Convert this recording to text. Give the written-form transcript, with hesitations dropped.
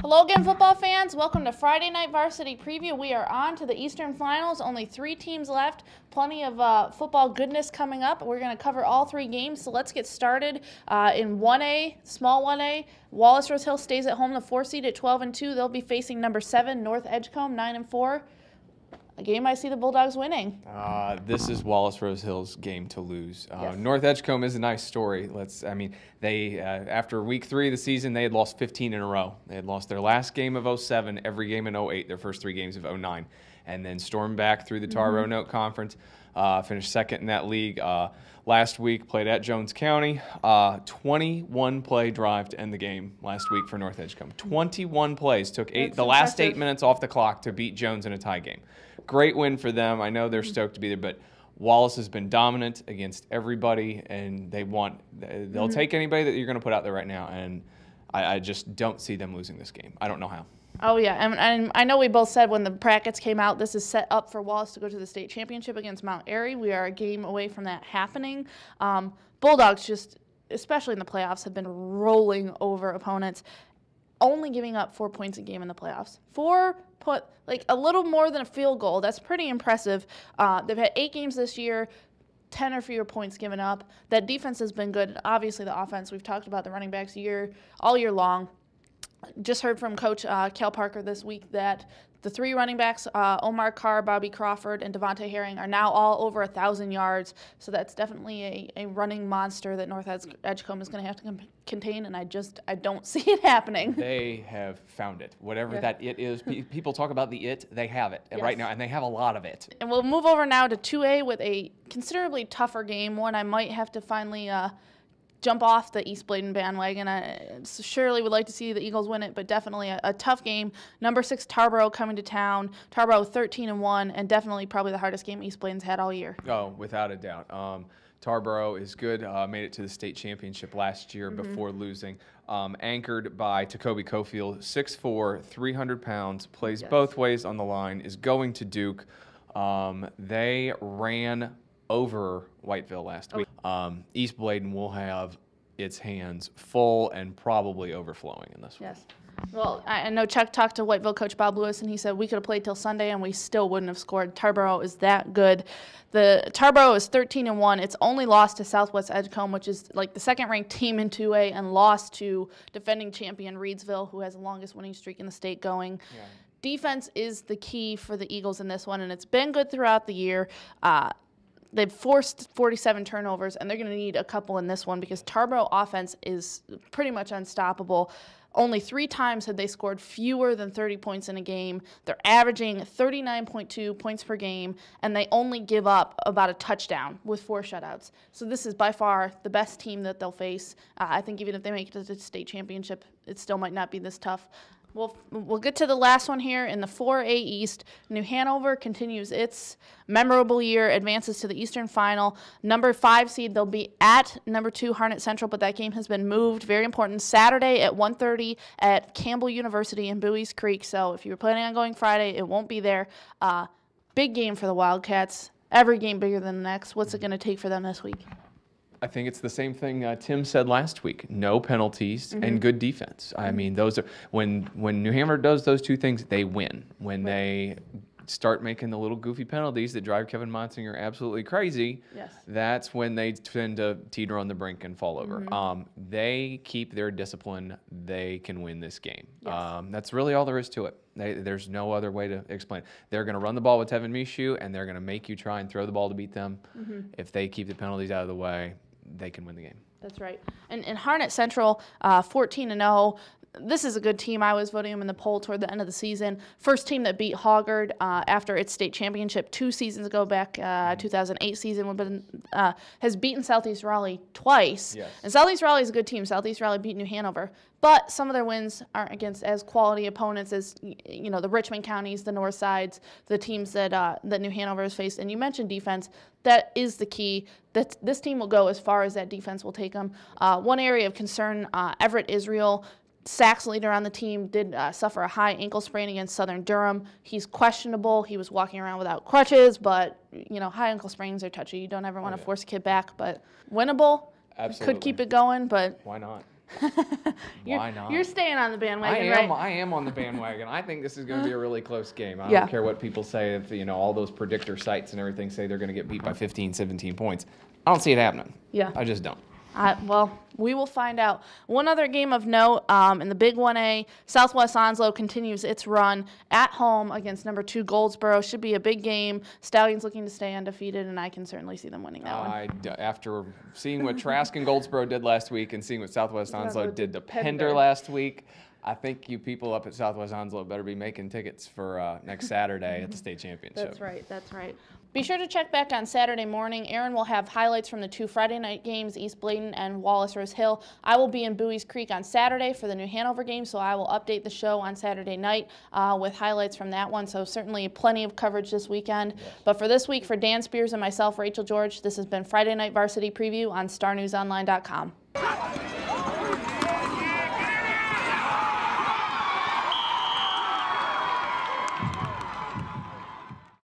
Hello again, football fans. Welcome to Friday Night Varsity Preview. We are on to the Eastern Finals. Only 3 teams left. Plenty of football goodness coming up. We're going to cover all 3 games, so let's get started. In 1A, small 1A, Wallace Rose Hill stays at home, the 4 seed at 12-2. They'll be facing number 7, North Edgecombe, 9-4. A game I see the Bulldogs winning. This is Wallace Rose Hill's game to lose. Yes. North Edgecombe is a nice story. They after week 3 of the season, they had lost 15 in a row. They had lost their last game of 07, every game in 08, their first 3 games of 09, and then stormed back through the Tar-Roanoke Conference. Finished second in that league. Last week, played at Jones County. 21-play drive to end the game last week for North Edgecombe. 21 plays. Took the last 8 minutes off the clock to beat Jones in a tie game. Great win for them. I know they're stoked to be there, but Wallace has been dominant against everybody, and they'll take anybody that you're going to put out there right now, and I just don't see them losing this game. I don't know how. Oh, yeah, and I know we both said when the brackets came out, this is set up for Wallace to go to the state championship against Mount Airy. We are a game away from that happening. Bulldogs just, especially in the playoffs, have been rolling over opponents, only giving up 4 points a game in the playoffs. Like a little more than a field goal. That's pretty impressive. They've had 8 games this year, 10 or fewer points given up. That defense has been good. Obviously, the offense, we've talked about the running backs all year long. Just heard from Coach Cal Parker this week that the 3 running backs, Omar Carr, Bobby Crawford, and Devontae Herring, are now all over 1,000 yards. So that's definitely a running monster that North Edgecombe is going to have to contain, and I don't see it happening. They have found it. Whatever that it is, people talk about the it, they have it right now, and they have a lot of it. And we'll move over now to 2A with a considerably tougher game, one I might have to finally jump off the East Bladen bandwagon. I surely would like to see the Eagles win it, but definitely a tough game. Number 6 Tarboro coming to town. Tarboro 13-1, and definitely probably the hardest game East Bladen's had all year. Oh, without a doubt. Tarboro is good. Made it to the state championship last year before losing. Anchored by Tacoby Cofield, 6'4", 300 pounds, plays both ways on the line, is going to Duke. They ran over Whiteville last week. East Bladen will have its hands full and probably overflowing in this one. Yes. Well, I know Chuck talked to Whiteville coach Bob Lewis, and he said we could have played till Sunday and we still wouldn't have scored. Tarboro is that good. The Tarboro is 13-1. It's only lost to Southwest Edgecombe, which is like the second-ranked team in 2A, and lost to defending champion Reedsville, who has the longest winning streak in the state going. Yeah. Defense is the key for the Eagles in this one, and it's been good throughout the year. They've forced 47 turnovers, and they're going to need a couple in this one because Tarboro offense is pretty much unstoppable. Only 3 times had they scored fewer than 30 points in a game. They're averaging 39.2 points per game, and they only give up about a touchdown with 4 shutouts. So this is by far the best team that they'll face. I think even if they make it to the state championship, it still might not be this tough. We'll get to the last one here in the 4A East. New Hanover continues its memorable year, advances to the Eastern Final. Number 5 seed, they'll be at number 2 Harnett Central, but that game has been moved. Very important. Saturday at 1:30 at Campbell University in Bowie's Creek. So if you were planning on going Friday, it won't be there. Big game for the Wildcats. Every game bigger than the next. What's it going to take for them this week? I think it's the same thing Tim said last week. No penalties and good defense. I mean, those are when New Hanover does those 2 things, they win. When they start making the little goofy penalties that drive Kevin Monsinger absolutely crazy, that's when they tend to teeter on the brink and fall over. They keep their discipline, they can win this game. That's really all there is to it. There's no other way to explain it. They're going to run the ball with Tevin Mishu, and they're going to make you try and throw the ball to beat them. If they keep the penalties out of the way, they can win the game. That's right. And Harnett Central, 14-0. This is a good team. I was voting them in the poll toward the end of the season. First team that beat Hoggard after its state championship 2 seasons ago, back 2008 season, has beaten Southeast Raleigh twice. And Southeast Raleigh is a good team. Southeast Raleigh beat New Hanover. But some of their wins aren't against as quality opponents as, the Richmond counties, the North Sides, the teams that New Hanover has faced. And you mentioned defense. That is the key. This team will go as far as that defense will take them. One area of concern, Everett Israel, sacks leader on the team, did suffer a high ankle sprain against Southern Durham. He's questionable. He was walking around without crutches, but, high ankle sprains are touchy. You don't ever want to force a kid back, but winnable. Absolutely. Could keep it going, but why not? Why not? You're staying on the bandwagon, right? I am on the bandwagon. I think this is going to be a really close game. I Yeah. don't care what people say. If all those predictor sites and everything say they're going to get beat by 15, 17 points. I don't see it happening. Yeah. I just don't. Well, we will find out. One other game of note in the Big 1A, Southwest Onslow continues its run at home against number 2 Goldsboro. Should be a big game. Stallions looking to stay undefeated, and I can certainly see them winning that one. After seeing what Trask and Goldsboro did last week and seeing what Southwest Onslow did to Pender last week, I think you people up at Southwest Onslow better be making tickets for next Saturday at the state championship. That's right. Be sure to check back on Saturday morning. Aaron will have highlights from the 2 Friday night games, East Bladen and Wallace Rose Hill. I will be in Bowie's Creek on Saturday for the New Hanover game, so I will update the show on Saturday night with highlights from that one. So certainly plenty of coverage this weekend. Yes. But for this week, for Dan Spears and myself, Rachel George, this has been Friday Night Varsity Preview on StarNewsOnline.com.